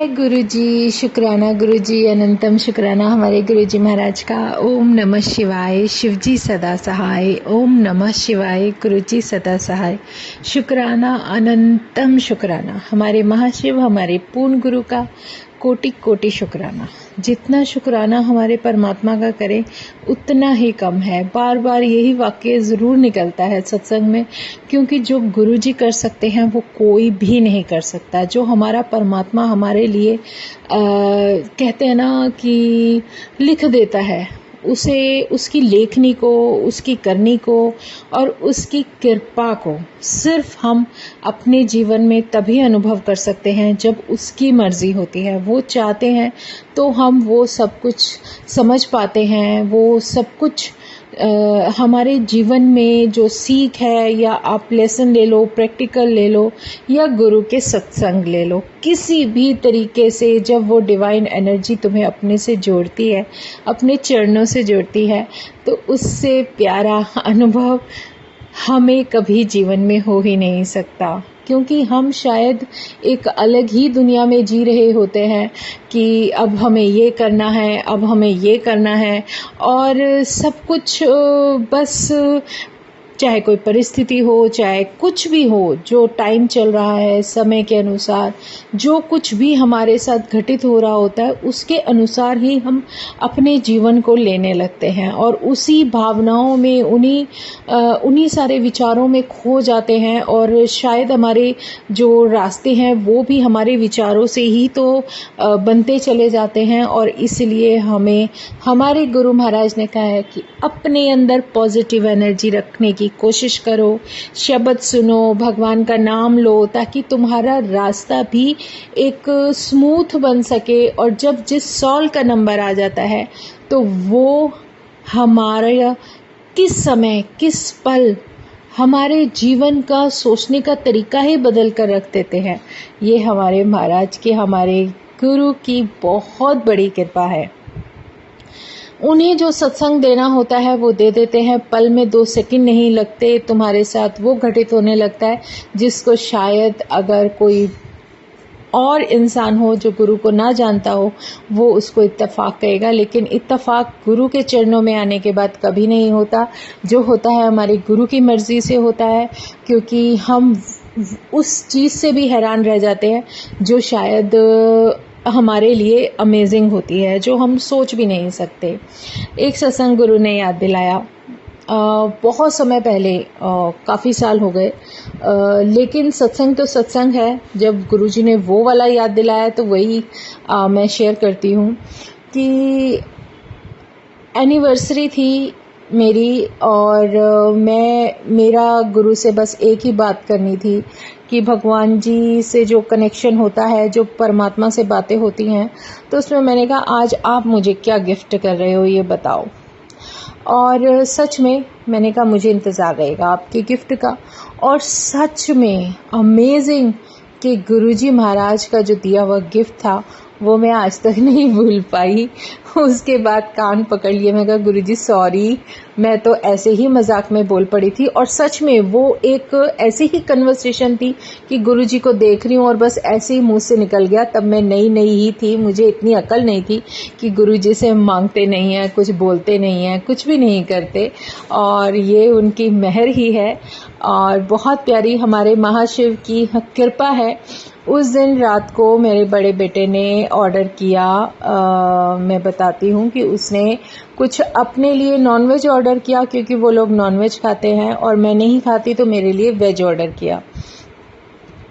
गुरु जी शुक्राना, गुरु जी अनंतम शुक्राना हमारे गुरु जी महाराज का। ओम नमः शिवाय। शिव जी सदा सहाय। ओम नमः शिवाय। गुरु जी सदा सहाय। शुक्राना, अनंतम शुक्राना हमारे महाशिव, हमारे पूर्ण गुरु का कोटि कोटि शुक्राना। जितना शुक्राना हमारे परमात्मा का करें उतना ही कम है। बार बार यही वाक्य ज़रूर निकलता है सत्संग में, क्योंकि जो गुरु जी कर सकते हैं वो कोई भी नहीं कर सकता। जो हमारा परमात्मा हमारे लिए कहते हैं ना कि लिख देता है, उसे, उसकी लेखनी को, उसकी करनी को और उसकी कृपा को सिर्फ हम अपने जीवन में तभी अनुभव कर सकते हैं जब उसकी मर्जी होती है। वो चाहते हैं तो हम वो सब कुछ समझ पाते हैं। वो सब कुछ हमारे जीवन में जो सीख है, या आप लेसन ले लो, प्रैक्टिकल ले लो, या गुरु के सत्संग ले लो, किसी भी तरीके से जब वो डिवाइन एनर्जी तुम्हें अपने से जोड़ती है, अपने चरणों से जोड़ती है, तो उससे प्यारा अनुभव हमें कभी जीवन में हो ही नहीं सकता। क्योंकि हम शायद एक अलग ही दुनिया में जी रहे होते हैं कि अब हमें ये करना है, अब हमें ये करना है, और सब कुछ बस चाहे कोई परिस्थिति हो, चाहे कुछ भी हो, जो टाइम चल रहा है समय के अनुसार, जो कुछ भी हमारे साथ घटित हो रहा होता है उसके अनुसार ही हम अपने जीवन को लेने लगते हैं, और उसी भावनाओं में, उन्हीं सारे विचारों में खो जाते हैं। और शायद हमारे जो रास्ते हैं वो भी हमारे विचारों से ही तो बनते चले जाते हैं। और इसलिए हमें हमारे गुरु महाराज ने कहा है कि अपने अंदर पॉजिटिव एनर्जी रखने की कोशिश करो, शब्द सुनो, भगवान का नाम लो, ताकि तुम्हारा रास्ता भी एक स्मूथ बन सके। और जब जिस 100 का नंबर आ जाता है तो वो हमारा किस समय, किस पल हमारे जीवन का सोचने का तरीका ही बदल कर रख देते हैं। ये हमारे महाराज के, हमारे गुरु की बहुत बड़ी कृपा है। उन्हें जो सत्संग देना होता है वो दे देते हैं, पल में 2 सेकंड नहीं लगते, तुम्हारे साथ वो घटित होने लगता है जिसको शायद अगर कोई और इंसान हो जो गुरु को ना जानता हो वो उसको इत्तेफाक कहेगा, लेकिन इत्तेफाक गुरु के चरणों में आने के बाद कभी नहीं होता। जो होता है हमारे गुरु की मर्जी से होता है, क्योंकि हम उस चीज़ से भी हैरान रह जाते हैं जो शायद हमारे लिए अमेजिंग होती है, जो हम सोच भी नहीं सकते। एक सत्संग गुरु ने याद दिलाया, बहुत समय पहले, काफ़ी साल हो गए, लेकिन सत्संग तो सत्संग है। जब गुरुजी ने वो वाला याद दिलाया तो वही मैं शेयर करती हूँ कि एनिवर्सरी थी मेरी, और मेरा गुरु से बस एक ही बात करनी थी कि भगवान जी से जो कनेक्शन होता है, जो परमात्मा से बातें होती हैं, तो उसमें मैंने कहा आज आप मुझे क्या गिफ्ट कर रहे हो ये बताओ। और सच में मैंने कहा मुझे इंतज़ार रहेगा आपके गिफ्ट का। और सच में अमेजिंग कि गुरुजी महाराज का जो दिया हुआ गिफ्ट था वो मैं आज तक नहीं भूल पाई। उसके बाद कान पकड़ लिए, मैं कहा गुरुजी सॉरी, मैं तो ऐसे ही मजाक में बोल पड़ी थी। और सच में वो एक ऐसी ही कन्वर्सेशन थी कि गुरुजी को देख रही हूँ और बस ऐसे ही मुंह से निकल गया। तब मैं नई नई ही थी, मुझे इतनी अकल नहीं थी कि गुरुजी से मांगते नहीं हैं, कुछ बोलते नहीं हैं, कुछ भी नहीं करते, और ये उनकी मेहर ही है और बहुत प्यारी हमारे महाशिव की कृपा है। उस दिन रात को मेरे बड़े बेटे ने ऑर्डर किया, मैं बताती हूँ कि उसने कुछ अपने लिए नॉनवेज ऑर्डर किया, क्योंकि वो लोग नॉनवेज खाते हैं और मैं नहीं खाती, तो मेरे लिए वेज ऑर्डर किया।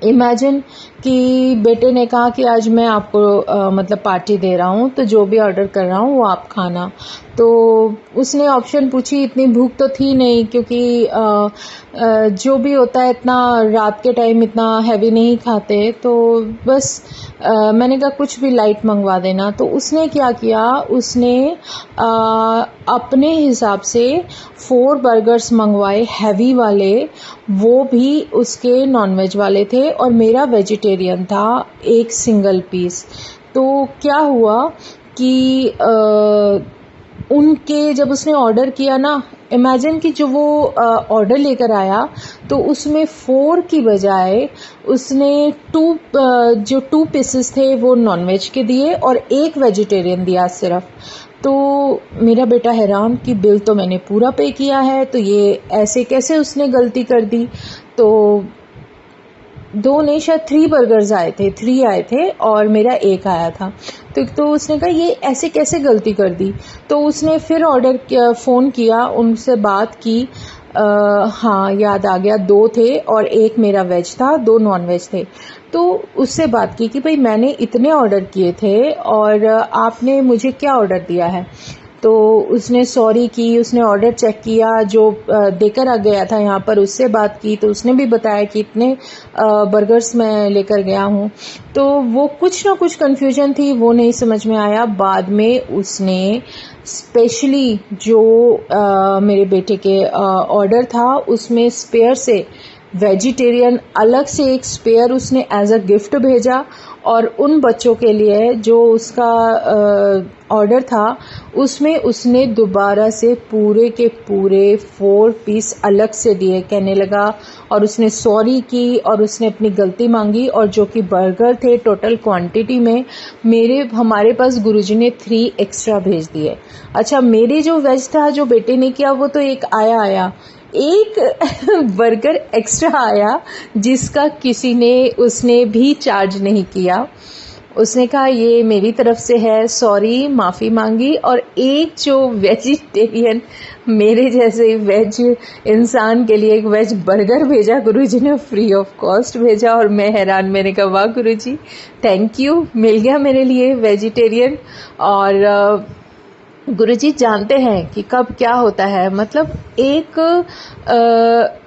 इमेजिन कि बेटे ने कहा कि आज मैं आपको मतलब पार्टी दे रहा हूँ, तो जो भी ऑर्डर कर रहा हूँ वो आप खाना। तो उसने ऑप्शन पूछी, इतनी भूख तो थी नहीं, क्योंकि जो भी होता है इतना रात के टाइम इतना हैवी नहीं खाते, तो बस मैंने कहा कुछ भी लाइट मंगवा देना। तो उसने क्या किया, उसने अपने हिसाब से 4 बर्गर्स मंगवाए हैवी वाले, वो भी उसके नॉनवेज वाले थे और मेरा वेजिटेरियन था, एक सिंगल पीस। तो क्या हुआ कि उनके जब उसने ऑर्डर किया ना, इमेजिन कि जो वो ऑर्डर लेकर आया तो उसमें 4 की बजाय उसने 2 पीसेस थे वो नॉनवेज के दिए और 1 वेजिटेरियन दिया सिर्फ। तो मेरा बेटा हैरान कि बिल तो मैंने पूरा पे किया है, तो ये ऐसे कैसे उसने गलती कर दी। तो 2 नहीं शायद 3 बर्गर्स आए थे, 3 आए थे और मेरा 1 आया था। तो उसने कहा ये ऐसे कैसे गलती कर दी। तो उसने फिर फ़ोन किया, उनसे बात की। हाँ याद आ गया, 2 थे और 1 मेरा वेज था, 2 नॉन वेज थे। तो उससे बात की कि भाई मैंने इतने ऑर्डर किए थे और आपने मुझे क्या ऑर्डर दिया है। तो उसने सॉरी की, उसने ऑर्डर चेक किया जो देकर आ गया था यहाँ पर, उससे बात की तो उसने भी बताया कि इतने बर्गर्स मैं लेकर गया हूँ। तो वो कुछ ना कुछ कन्फ्यूजन थी, वो नहीं समझ में आया। बाद में उसने स्पेशली जो मेरे बेटे के ऑर्डर था उसमें स्पेयर से वेजिटेरियन अलग से एक स्पेयर उसने एज अ गिफ्ट भेजा और उन बच्चों के लिए जो उसका ऑर्डर था उसमें उसने दोबारा से पूरे के पूरे 4 पीस अलग से दिए, कहने लगा। और उसने सॉरी की और उसने अपनी गलती मांगी। और जो कि बर्गर थे टोटल क्वांटिटी में हमारे पास गुरुजी ने 3 एक्स्ट्रा भेज दिए। अच्छा, मेरे जो वेज था जो बेटे ने किया वो तो एक आया, एक बर्गर एक्स्ट्रा आया जिसका उसने भी चार्ज नहीं किया। उसने कहा ये मेरी तरफ से है, सॉरी, माफ़ी मांगी। और एक जो वेजिटेरियन मेरे जैसे वेज इंसान के लिए एक वेज बर्गर भेजा गुरुजी ने, फ्री ऑफ कॉस्ट भेजा। और मैं हैरान, मैंने कहा वाह गुरुजी, थैंक यू, मिल गया मेरे लिए वेजिटेरियन। और गुरुजी जानते हैं कि कब क्या होता है। मतलब एक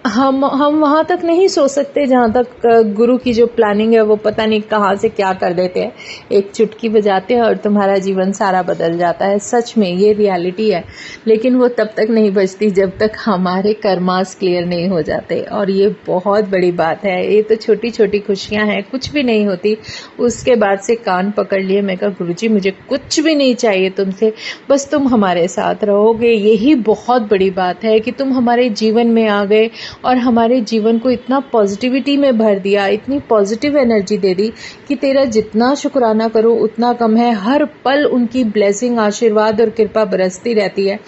हम वहाँ तक नहीं सोच सकते जहाँ तक गुरु की जो प्लानिंग है वो पता नहीं कहाँ से क्या कर देते हैं। एक चुटकी बजाते हैं और तुम्हारा जीवन सारा बदल जाता है। सच में ये रियलिटी है, लेकिन वो तब तक नहीं बचती जब तक हमारे कर्मास क्लियर नहीं हो जाते। और ये बहुत बड़ी बात है। ये तो छोटी छोटी खुशियाँ हैं, कुछ भी नहीं होती। उसके बाद से कान पकड़ लिए, मैं कहा गुरुजी मुझे कुछ भी नहीं चाहिए तुमसे, बस तुम हमारे साथ रहोगे, यही बहुत बड़ी बात है कि तुम हमारे जीवन में आ गए और हमारे जीवन को इतना पॉजिटिविटी में भर दिया, इतनी पॉजिटिव एनर्जी दे दी कि तेरा जितना शुक्राना करो उतना कम है। हर पल उनकी ब्लेसिंग, आशीर्वाद और कृपा बरसती रहती है,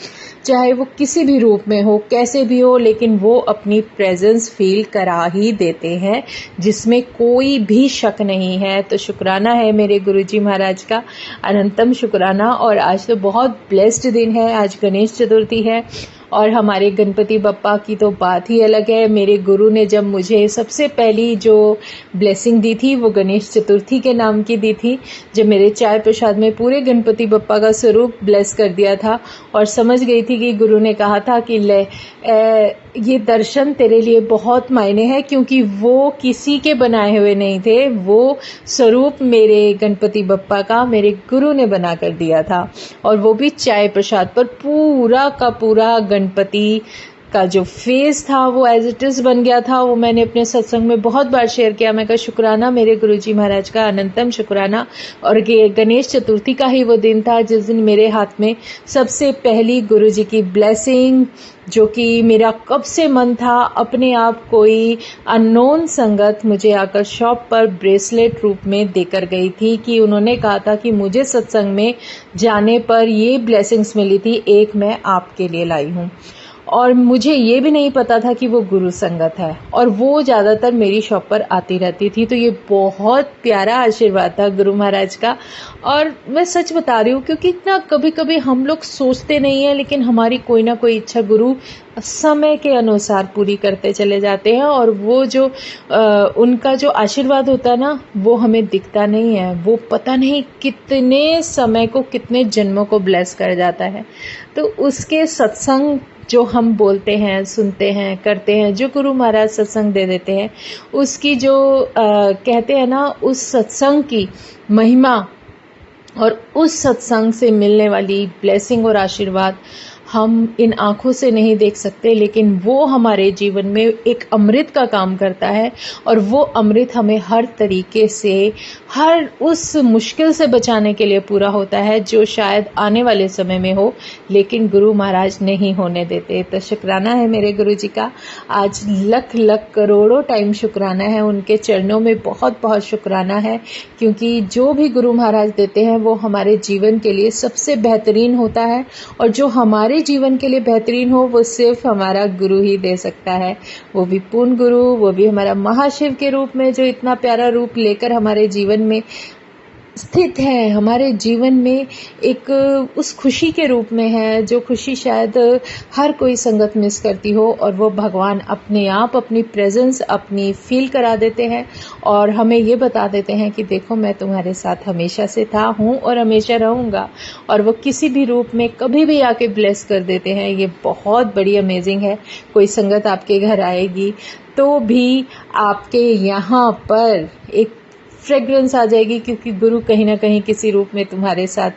चाहे वो किसी भी रूप में हो, कैसे भी हो, लेकिन वो अपनी प्रेजेंस फील करा ही देते हैं, जिसमें कोई भी शक नहीं है। तो शुक्राना है मेरे गुरुजी महाराज का, अनंतम शुक्राना। और आज तो बहुत ब्लेस्ड दिन है, आज गणेश चतुर्थी है और हमारे गणपति बप्पा की तो बात ही अलग है। मेरे गुरु ने जब मुझे सबसे पहली जो ब्लेसिंग दी थी वो गणेश चतुर्थी के नाम की दी थी, जब मेरे चाय प्रसाद में पूरे गणपति बप्पा का स्वरूप ब्लेस कर दिया था। और समझ गई थी कि गुरु ने कहा था कि ये दर्शन तेरे लिए बहुत मायने है, क्योंकि वो किसी के बनाए हुए नहीं थे, वो स्वरूप मेरे गणपति बप्पा का मेरे गुरु ने बना कर दिया था। और वो भी चाय प्रसाद पर पूरा का पूरा गणपति का जो फेस था वो एज इट इज़ बन गया था। वो मैंने अपने सत्संग में बहुत बार शेयर किया। मैं कहा शुक्राना मेरे गुरुजी महाराज का, अनंतम शुक्राना। और गणेश चतुर्थी का ही वो दिन था जिस दिन मेरे हाथ में सबसे पहली गुरुजी की ब्लेसिंग, जो कि मेरा कब से मन था, अपने आप कोई अननोन संगत मुझे आकर शॉप पर ब्रेसलेट रूप में देकर गई थी, कि उन्होंने कहा था कि मुझे सत्संग में जाने पर ये ब्लेसिंग्स मिली थी, एक मैं आपके लिए लाई हूँ। और मुझे ये भी नहीं पता था कि वो गुरु संगत है, और वो ज़्यादातर मेरी शॉप पर आती रहती थी। तो ये बहुत प्यारा आशीर्वाद था गुरु महाराज का। और मैं सच बता रही हूँ, क्योंकि ना कभी कभी हम लोग सोचते नहीं हैं, लेकिन हमारी कोई ना कोई इच्छा गुरु समय के अनुसार पूरी करते चले जाते हैं। और वो जो उनका जो आशीर्वाद होता है ना, वो हमें दिखता नहीं है, वो पता नहीं कितने समय को, कितने जन्मों को ब्लेस कर जाता है। तो उसके सत्संग जो हम बोलते हैं, सुनते हैं, करते हैं, जो गुरु महाराज सत्संग दे देते हैं, उसकी जो कहते हैं ना, उस सत्संग की महिमा और उस सत्संग से मिलने वाली ब्लेसिंग और आशीर्वाद हम इन आँखों से नहीं देख सकते, लेकिन वो हमारे जीवन में एक अमृत का काम करता है और वो अमृत हमें हर तरीके से, हर उस मुश्किल से बचाने के लिए पूरा होता है जो शायद आने वाले समय में हो, लेकिन गुरु महाराज नहीं होने देते। तो शुक्राना है मेरे गुरु जी का, आज लख लख करोड़ों टाइम शुक्राना है, उनके चरणों में बहुत बहुत शुक्राना है, क्योंकि जो भी गुरु महाराज देते हैं वो हमारे जीवन के लिए सबसे बेहतरीन होता है, और जो हमारे जीवन के लिए बेहतरीन हो वो सिर्फ हमारा गुरु ही दे सकता है। वो भी पूर्ण गुरु, वो भी हमारा महाशिव के रूप में, जो इतना प्यारा रूप लेकर हमारे जीवन में स्थित है, हमारे जीवन में एक उस खुशी के रूप में है जो खुशी शायद हर कोई संगत मिस करती हो, और वो भगवान अपने आप अपनी प्रेजेंस अपनी फील करा देते हैं और हमें ये बता देते हैं कि देखो मैं तुम्हारे साथ हमेशा से था, हूँ और हमेशा रहूँगा। और वो किसी भी रूप में कभी भी आके ब्लेस कर देते हैं। ये बहुत बड़ी अमेजिंग है। कोई संगत आपके घर आएगी तो भी आपके यहाँ पर एक फ्रेग्रेंस आ जाएगी, क्योंकि गुरु कहीं ना कहीं किसी रूप में तुम्हारे साथ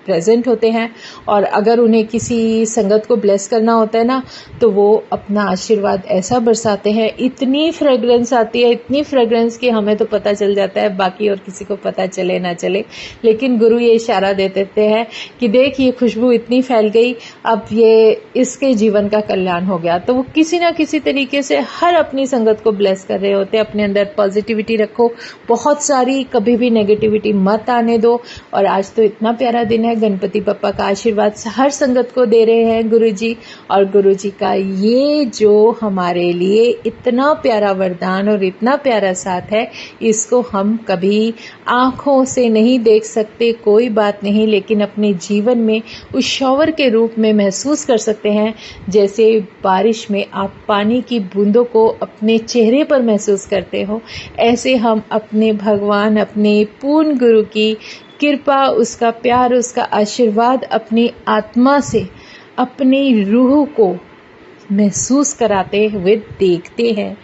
प्रेजेंट होते हैं। और अगर उन्हें किसी संगत को ब्लेस करना होता है ना, तो वो अपना आशीर्वाद ऐसा बरसाते हैं, इतनी फ्रेग्रेंस आती है, इतनी फ्रेग्रेंस कि हमें तो पता चल जाता है, बाकी और किसी को पता चले ना चले, लेकिन गुरु ये इशारा दे देते हैं कि देख ये खुशबू इतनी फैल गई, अब ये इसके जीवन का कल्याण हो गया। तो वो किसी ना किसी तरीके से हर अपनी संगत को ब्लेस कर रहे होते हैं। अपने अंदर पॉजिटिविटी रखो बहुत सारी, कभी भी नेगेटिविटी मत आने दो। और आज तो इतना प्यारा दिन है, गणपति बप्पा का आशीर्वाद हर संगत को दे रहे हैं गुरुजी, और गुरुजी का ये जो हमारे लिए इतना प्यारा वरदान और इतना प्यारा साथ है, इसको हम कभी आंखों से नहीं देख सकते, कोई बात नहीं, लेकिन अपने जीवन में उस शॉवर के रूप में महसूस कर सकते हैं। जैसे बारिश में आप पानी की बूंदों को अपने चेहरे पर महसूस करते हो, ऐसे हम अपने भगवान, अपने पूर्ण गुरु की कृपा, उसका प्यार, उसका आशीर्वाद अपनी आत्मा से, अपनी रूह को महसूस कराते हुए देखते हैं,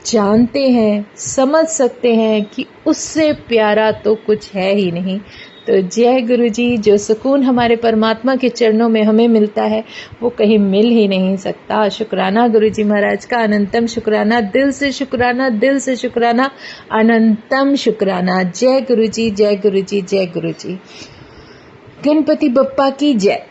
जानते हैं, समझ सकते हैं कि उससे प्यारा तो कुछ है ही नहीं। तो जय गुरु जी, जो सुकून हमारे परमात्मा के चरणों में हमें मिलता है वो कहीं मिल ही नहीं सकता। शुक्राना गुरु जी महाराज का, अनंतम शुक्राना, दिल से शुक्राना, दिल से शुक्राना, अनंतम शुक्राना। जय गुरु जी, जय गुरु जी, जय गुरु जी। गणपति बप्पा की जय।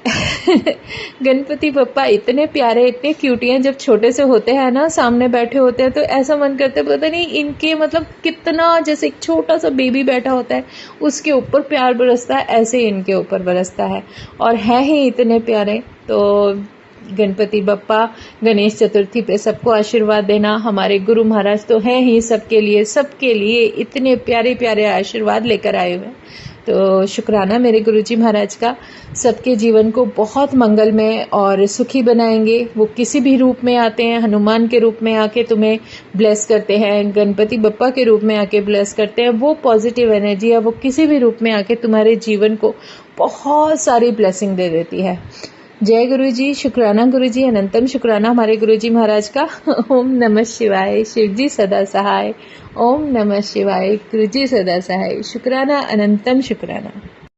गणपति बप्पा इतने प्यारे, इतने क्यूटी हैं। जब छोटे से होते हैं ना, सामने बैठे होते हैं, तो ऐसा मन करता है पता नहीं इनके मतलब कितना, जैसे एक छोटा सा बेबी बैठा होता है उसके ऊपर प्यार बरसता है, ऐसे इनके ऊपर बरसता है, और है ही इतने प्यारे। तो गणपति बप्पा गणेश चतुर्थी पे सबको आशीर्वाद देना। हमारे गुरु महाराज तो हैं ही सबके लिए इतने प्यारे प्यारे आशीर्वाद लेकर आए हुए हैं। तो शुक्राना मेरे गुरुजी महाराज का, सबके जीवन को बहुत मंगलमय और सुखी बनाएंगे। वो किसी भी रूप में आते हैं, हनुमान के रूप में आके तुम्हें ब्लेस करते हैं, गणपति बप्पा के रूप में आके ब्लेस करते हैं। वो पॉजिटिव एनर्जी है, वो किसी भी रूप में आके तुम्हारे जीवन को बहुत सारी ब्लेसिंग दे देती है। जय गुरु जी, शुक्राना गुरु जी, अनंतम शुक्राना हमारे गुरु जी महाराज का। ओम नमः शिवाय, शिव जी सदा सहाय। ओम नमः शिवाय, गुरु जी सदा सहाय। शुक्राना, अनंतम शुक्राना।